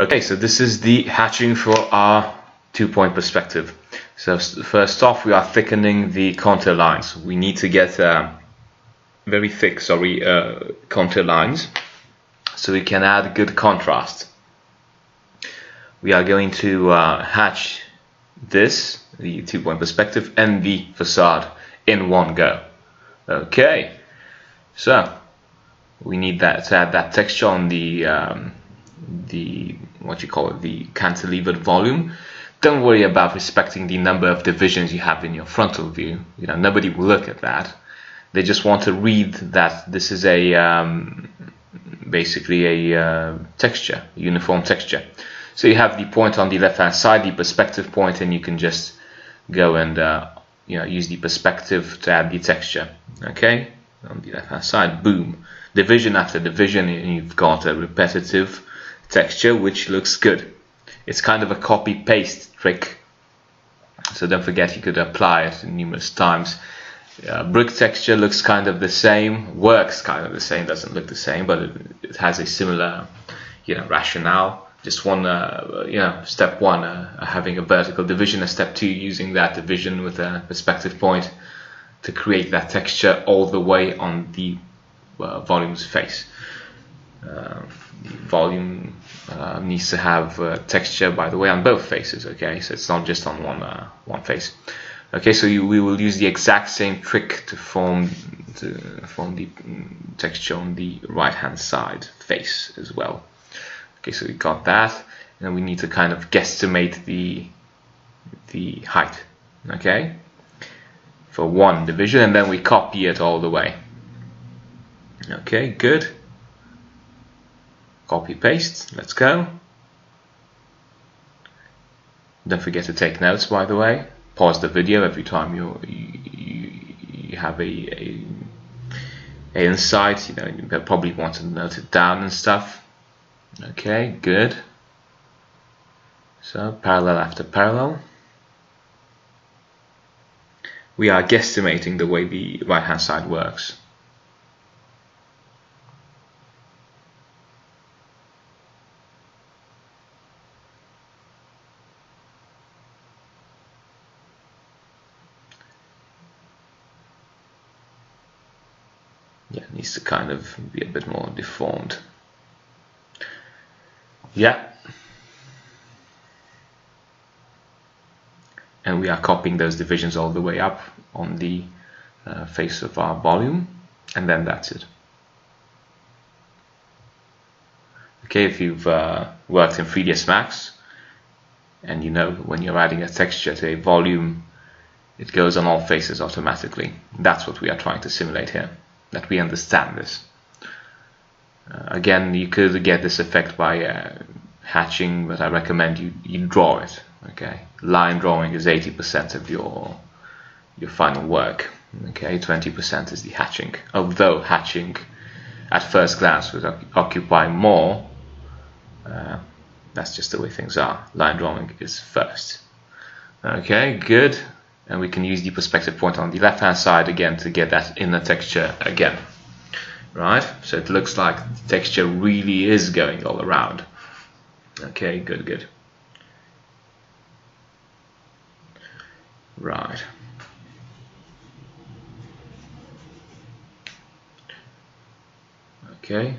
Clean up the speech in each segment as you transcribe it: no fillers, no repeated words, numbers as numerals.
Okay, so this is the hatching for our 2-point perspective. So first off, we are thickening the contour lines. We need to get very thick, contour lines, so we can add good contrast. We are going to hatch this, the 2-point perspective, and the facade in one go. Okay, so we need that to add that texture on the the cantilevered volume. Don't worry about respecting the number of divisions you have in your frontal view. You know, nobody will look at that. They just want to read that this is a basically a texture, uniform texture. So you have the point on the left hand side, the perspective point, and you can just go and use the perspective to add the texture. Okay, on the left hand side, boom, division after division, and you've got a repetitive texture which looks good. It's kind of a copy paste trick, so don't forget you could apply it numerous times. Brick texture looks kind of the same, works kind of the same, doesn't look the same, but it has a similar rationale. Just one step one, having a vertical division, and step two, using that division with a perspective point to create that texture all the way on the volume's face. The volume needs to have texture, by the way, on both faces. Okay, so it's not just on one face. Okay, so we will use the exact same trick to form the texture on the right hand side face as well. Okay, so we got that, and we need to kind of guesstimate the height. Okay, for one division, and then we copy it all the way. Okay, good. Copy paste. Let's go. Don't forget to take notes, by the way. Pause the video every time you have a insight. You probably want to note it down and stuff. Okay, good. So parallel after parallel. We are guesstimating the way the right hand side works. Yeah, it needs to kind of be a bit more deformed. Yeah. And we are copying those divisions all the way up on the face of our volume, and then that's it. Okay, if you've worked in 3ds Max, and you know when you're adding a texture to a volume, it goes on all faces automatically. That's what we are trying to simulate here, that we understand this. Again, you could get this effect by hatching, but I recommend you draw it. Okay, line drawing is 80% of your final work. Okay, 20% is the hatching. Although hatching, at first glance, would occupy more. That's just the way things are. Line drawing is first. Okay, good. And we can use the perspective point on the left-hand side again to get that inner texture again. Right, so it looks like the texture really is going all around. Okay, good. Right. Okay.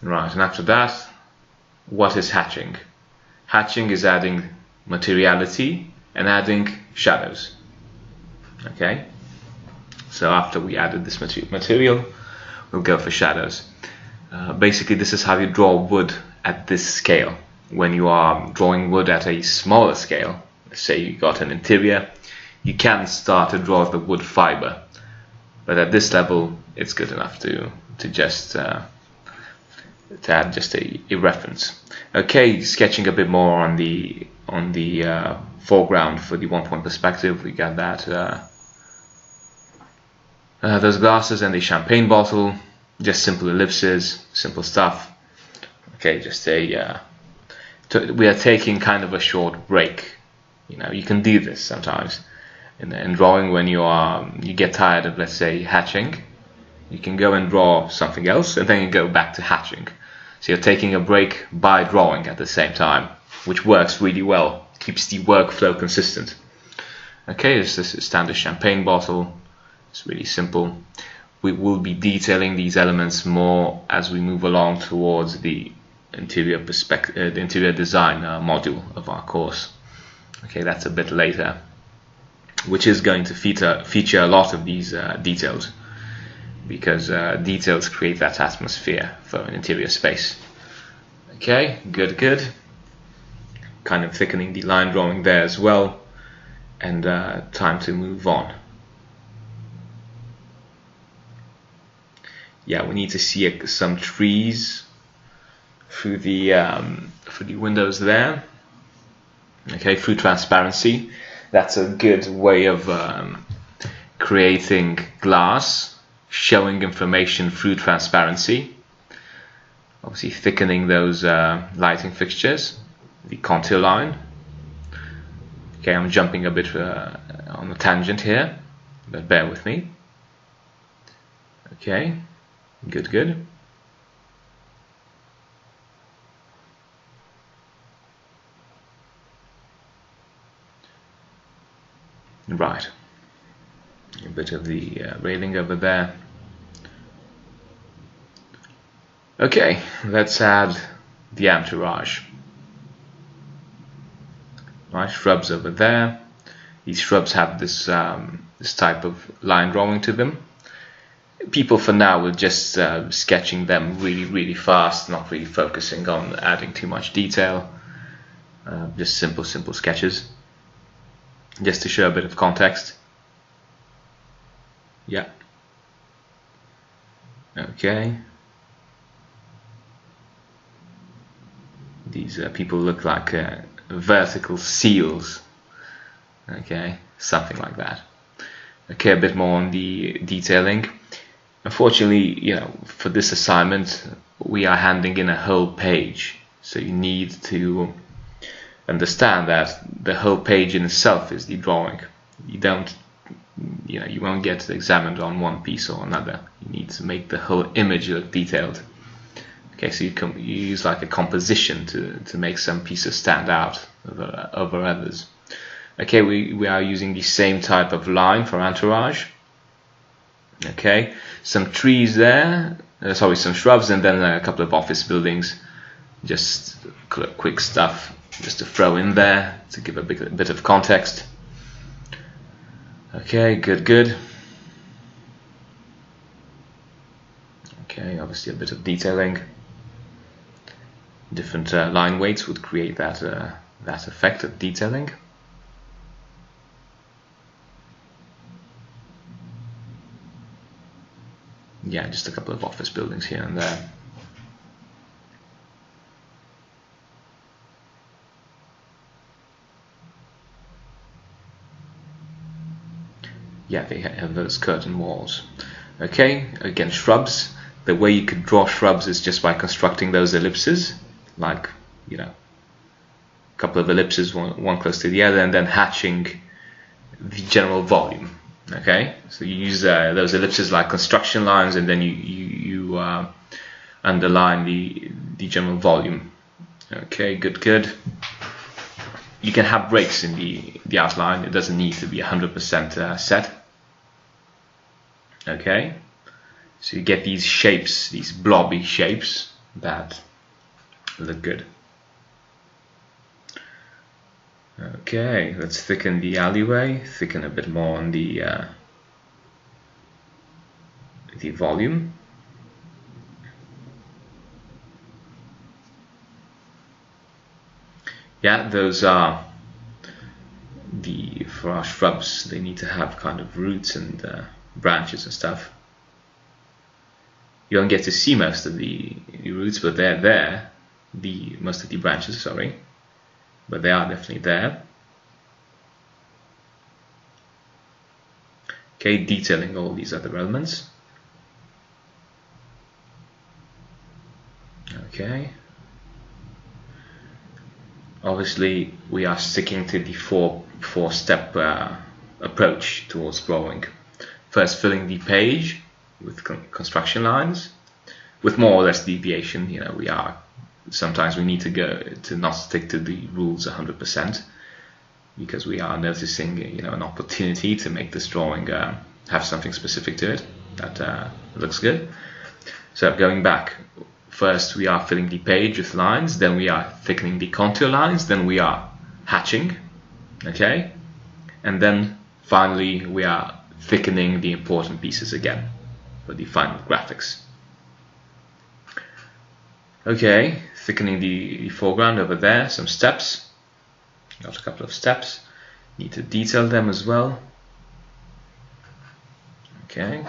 Right, and after that, what is hatching? Hatching is adding materiality and adding shadows. Okay. So after we added this material, we'll go for shadows. Basically, this is how you draw wood at this scale. When you are drawing wood at a smaller scale, let's say you got an interior, you can start to draw the wood fiber. But at this level, it's good enough to add just a reference. Okay, sketching a bit more on the foreground for the 1-point perspective. We got that. Those glasses and the champagne bottle, just simple ellipses, simple stuff. Okay, just we are taking kind of a short break. You can do this sometimes in drawing when you get tired of, let's say, hatching. You can go and draw something else, and then you go back to hatching. So you're taking a break by drawing at the same time, which works really well, keeps the workflow consistent. Okay, this is a standard champagne bottle. It's really simple. We will be detailing these elements more as we move along towards the interior the interior design module of our course. Okay, that's a bit later, which is going to feature a lot of these details, because details create that atmosphere for an interior space. Okay, good. Kind of thickening the line drawing there as well, and time to move on. Yeah, we need to see some trees through the windows there. Okay, through transparency. That's a good way of creating glass, showing information through transparency. Obviously thickening those lighting fixtures, the contour line. Okay, I'm jumping a bit on a tangent here, but bear with me. Okay, good. Right, a bit of the railing over there. Okay, let's add the entourage. Right, shrubs over there. These shrubs have this this type of line drawing to them. People for now are just sketching them really fast, not really focusing on adding too much detail. Just simple sketches, just to show a bit of context. Yeah. Okay. These people look like vertical seals. Okay, something like that. Okay, a bit more on the detailing. Unfortunately, you know, for this assignment we are handing in a whole page, so you need to understand that the whole page in itself is the drawing. You won't get examined on one piece or another. You need to make the whole image look detailed. Okay, so you use like a composition to make some pieces stand out over others. Okay, we are using the same type of line for entourage. Okay, some trees there, some shrubs, and then a couple of office buildings. Just quick stuff just to throw in there to give a bit of context. Okay, good. Okay, obviously a bit of detailing. Different line weights would create that effect of detailing. Yeah, just a couple of office buildings here and there. Yeah, they have those curtain walls. Okay, again, shrubs. The way you could draw shrubs is just by constructing those ellipses, like, you know, a couple of ellipses, one close to the other, and then hatching the general volume. Okay, so you use those ellipses like construction lines, and then you underline the general volume. Okay, good. You can have breaks in the outline. It doesn't need to be 100% set. Okay, so you get these shapes, these blobby shapes that look good. Okay, let's thicken the alleyway, thicken a bit more on the volume. Yeah, those are for our shrubs. They need to have kind of roots and branches and stuff. You don't get to see most of the roots, but they're there. Most of the branches, sorry, but they are definitely there. Okay, detailing all these other elements. Okay. Obviously, we are sticking to the four-step approach towards drawing. First, filling the page with construction lines. with more or less deviation. You know, sometimes we need to go to not stick to the rules 100%, because we are noticing, you know, an opportunity to make this drawing have something specific to it that looks good. So going back, first we are filling the page with lines, then we are thickening the contour lines, then we are hatching, okay, and then finally we are thickening the important pieces again for the final graphics. Okay, thickening the foreground over there, some steps, got a couple of steps, need to detail them as well. Okay.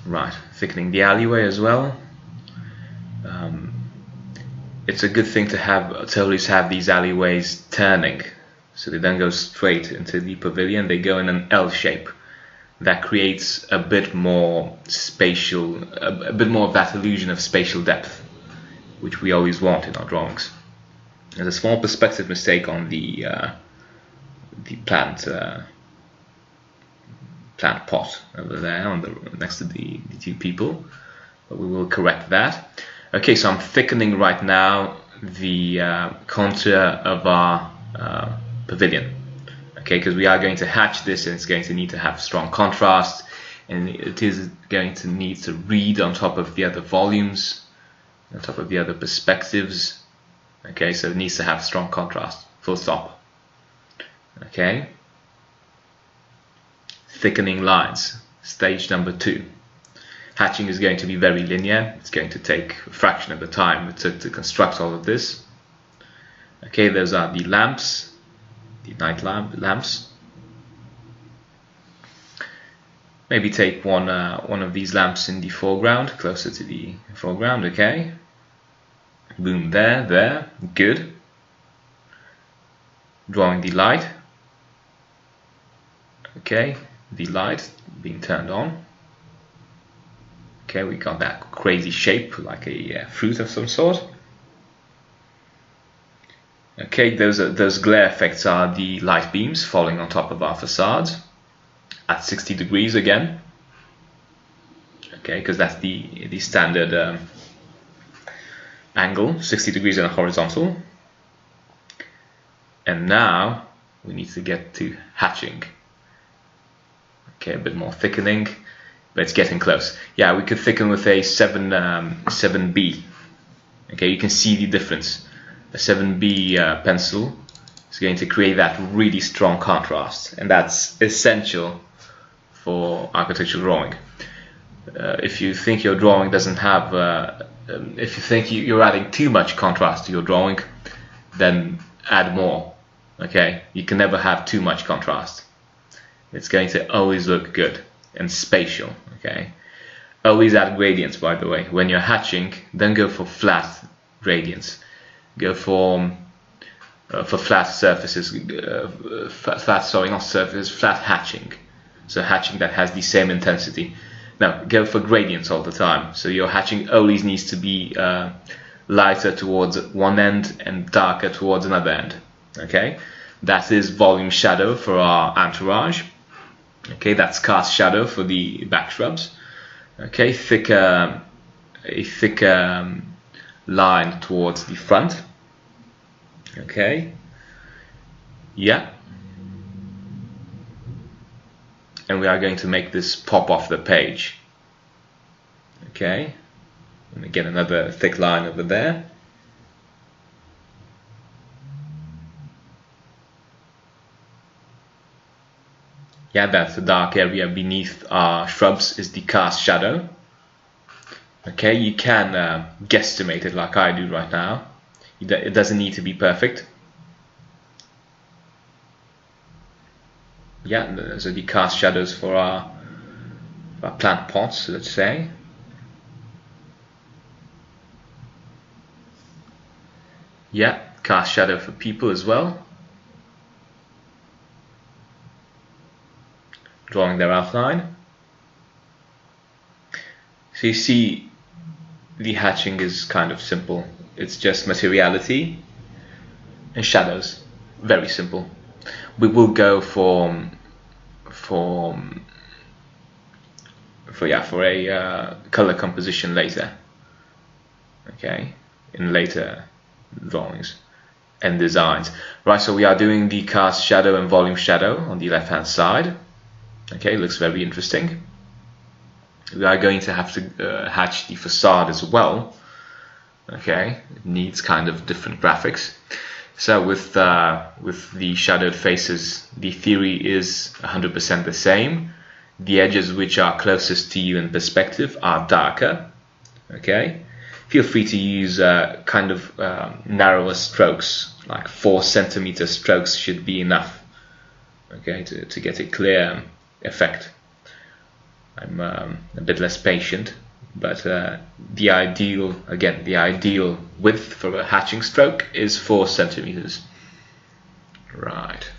Right, thickening the alleyway as well. It's a good thing to always have these alleyways turning, so they don't go straight into the pavilion, they go in an L shape. That creates a bit more spatial, a bit more of that illusion of spatial depth, which we always want in our drawings. There's a small perspective mistake on the plant pot over there next to the two people, but we will correct that. Okay, so I'm thickening right now the contour of our pavilion. Okay, because we are going to hatch this, and it's going to need to have strong contrast, and it is going to need to read on top of the other volumes, on top of the other perspectives. Okay, so it needs to have strong contrast, full stop. Okay, thickening lines, stage number 2. Hatching is going to be very linear. It's going to take a fraction of the time it took to construct all of this. Okay, those are the lamps, the night lamps. Maybe take one of these lamps in the foreground, closer to the foreground. Okay, boom, there, good. Drawing the light. Okay, the light being turned on. Okay, we got that crazy shape like a fruit of some sort. Okay, those glare effects are the light beams falling on top of our facades at 60 degrees again. Okay, because that's the standard angle, 60 degrees on a horizontal. And now we need to get to hatching. Okay, a bit more thickening, but it's getting close. Yeah, we could thicken with a 7B. Okay, you can see the difference. A 7B pencil is going to create that really strong contrast, and that's essential for architectural drawing. If you think your drawing doesn't have, if you think you're adding too much contrast to your drawing, then add more. Okay, you can never have too much contrast. It's going to always look good and spatial. Okay, always add gradients, by the way. When you're hatching, don't go for flat gradients. Go for flat surfaces, flat hatching. So hatching that has the same intensity. Now go for gradients all the time. So your hatching always needs to be lighter towards one end and darker towards another end. Okay, that is volume shadow for our entourage. Okay, that's cast shadow for the back shrubs. Okay, a thicker line towards the front. Okay, yeah, and we are going to make this pop off the page. Okay, and again another thick line over there. Yeah, that's the dark area beneath our shrubs is the cast shadow. Okay, you can guesstimate it like I do right now. It doesn't need to be perfect. Yeah, those are the cast shadows for our plant pots, let's say. Yeah, cast shadow for people as well. Drawing their outline. So you see, the hatching is kind of simple. It's just materiality and shadows. Very simple. We will go for a color composition later. Okay, in later drawings and designs. Right, so we are doing the cast shadow and volume shadow on the left hand side. Okay, looks very interesting. We are going to have to hatch the facade as well. Okay, it needs kind of different graphics. So with the shadowed faces, the theory is 100% the same. The edges which are closest to you in perspective are darker. Okay, feel free to use kind of narrower strokes, like 4 centimeter strokes should be enough. Okay, to get a clear effect. I'm a bit less patient, but the ideal width for a hatching stroke is 4 centimeters. Right,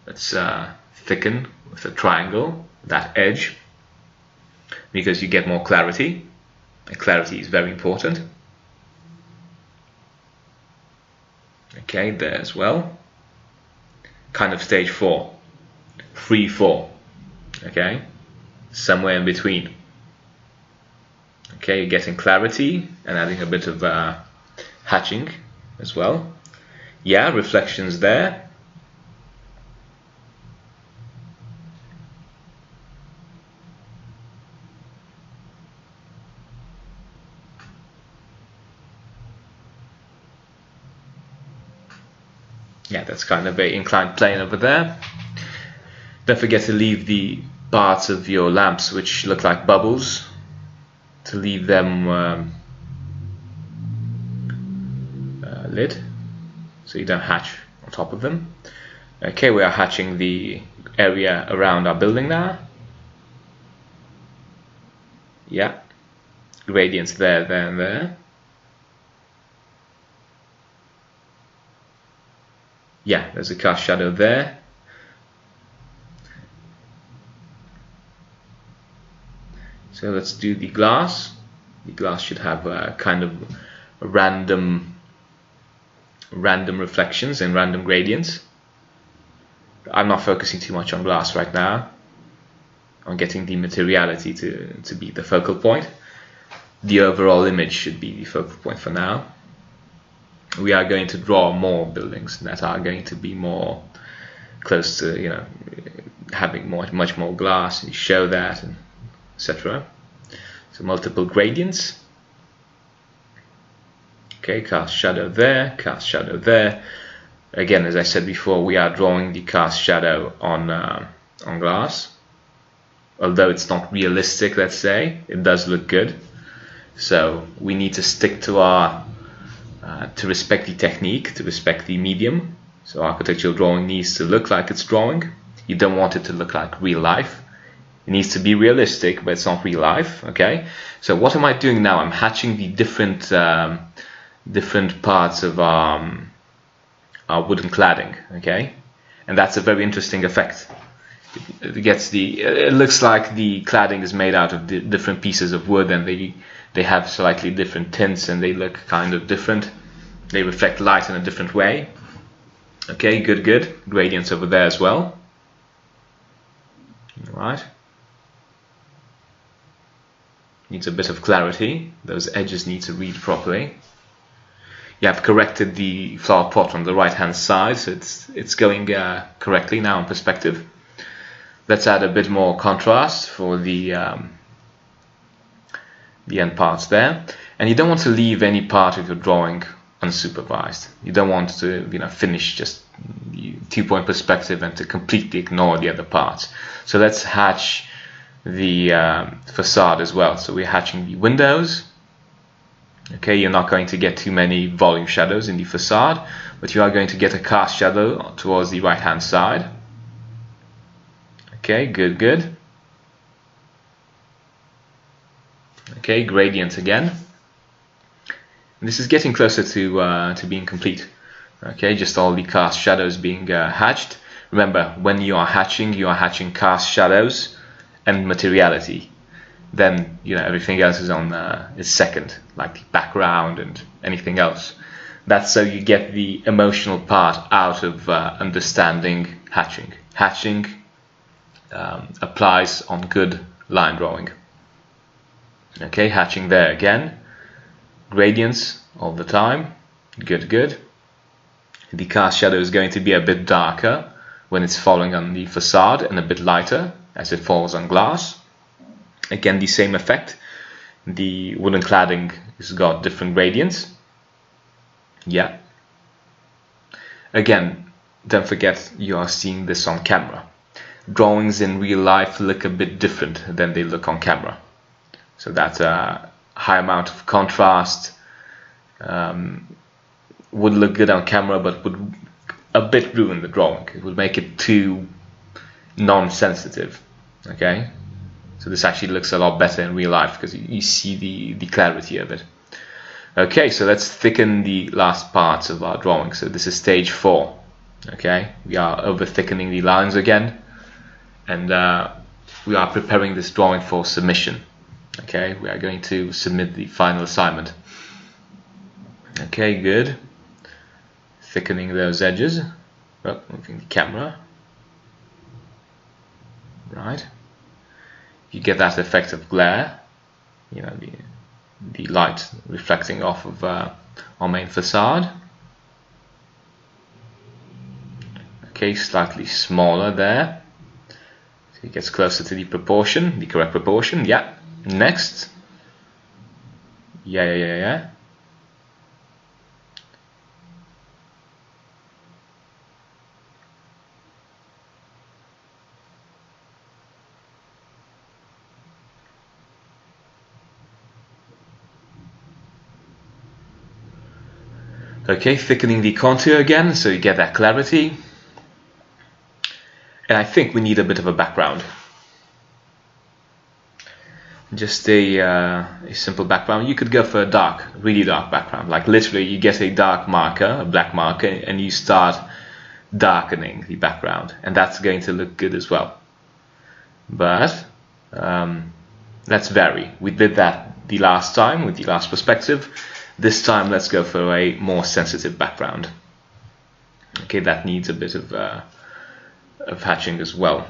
let's thicken with a triangle that edge, because you get more clarity, and clarity is very important. Okay, there as well. Kind of stage 4, 3, 4. Okay, somewhere in between. Okay, getting clarity and adding a bit of hatching as well. Yeah, reflections there. Yeah, that's kind of an inclined plane over there. Don't forget to leave the parts of your lamps which look like bubbles, to leave them lit, so you don't hatch on top of them. Okay, we are hatching the area around our building now. Yeah, gradients there, there and there. Yeah, there's a cast shadow there. So let's do the glass. The glass should have kind of random reflections and random gradients. I'm not focusing too much on glass right now. I'm getting the materiality to be the focal point. The overall image should be the focal point for now. We are going to draw more buildings that are going to be more close to, you know, having much more glass, and show that, and etc. So multiple gradients. Okay, cast shadow there, cast shadow there. Again, as I said before, we are drawing the cast shadow on glass. Although it's not realistic, let's say, it does look good. So we need to stick to our to respect the technique, to respect the medium. So architectural drawing needs to look like it's drawing. You don't want it to look like real life. It needs to be realistic, but it's not real life. Okay. So what am I doing now? I'm hatching the different parts of our wooden cladding. Okay, and that's a very interesting effect. It looks like the cladding is made out of different pieces of wood, and they have slightly different tints, and they look kind of different. They reflect light in a different way. Okay, good. Gradients over there as well. All right. Needs a bit of clarity. Those edges need to read properly. You have corrected the flower pot on the right hand side, so it's going correctly now in perspective. Let's add a bit more contrast for the end parts there. And you don't want to leave any part of your drawing unsupervised. You don't want to, you know, finish just 2-point perspective and to completely ignore the other parts. So let's hatch the facade as well. So we're hatching the windows. Okay, you're not going to get too many volume shadows in the facade, but you are going to get a cast shadow towards the right hand side. Okay, good. Okay, gradient again. And this is getting closer to being complete. Okay, just all the cast shadows being hatched. Remember, when you are hatching cast shadows and materiality. Then, you know, everything else is second, like the background and anything else. That's so you get the emotional part out of understanding hatching. Hatching applies on good line drawing. Okay, hatching there again, gradients all the time, good. The cast shadow is going to be a bit darker when it's falling on the facade and a bit lighter as it falls on glass. Again, the same effect. The wooden cladding has got different gradients. Yeah. Again, don't forget you are seeing this on camera. Drawings in real life look a bit different than they look on camera. So that high amount of contrast would look good on camera, but would a bit ruin the drawing. It would make it too non-sensitive. Okay, so this actually looks a lot better in real life because you see the clarity of it. Okay, so let's thicken the last parts of our drawing. So this is stage 4. Okay, we are over thickening the lines again, and we are preparing this drawing for submission. Okay, we are going to submit the final assignment. Okay, good. Thickening those edges. Oh, moving the camera. Right. You get that effect of glare. You know, the light reflecting off of our main facade. Okay, slightly smaller there. So it gets closer to the proportion, the correct proportion. Yeah. Next. Yeah. Okay, thickening the contour again, so you get that clarity. And I think we need a bit of a background. Just a simple background. You could go for a dark, really dark background. Like literally you get a dark marker, a black marker, and you start darkening the background. And that's going to look good as well. But let's vary. We did that the last time with the last perspective. This time let's go for a more sensitive background. Okay, that needs a bit of hatching as well.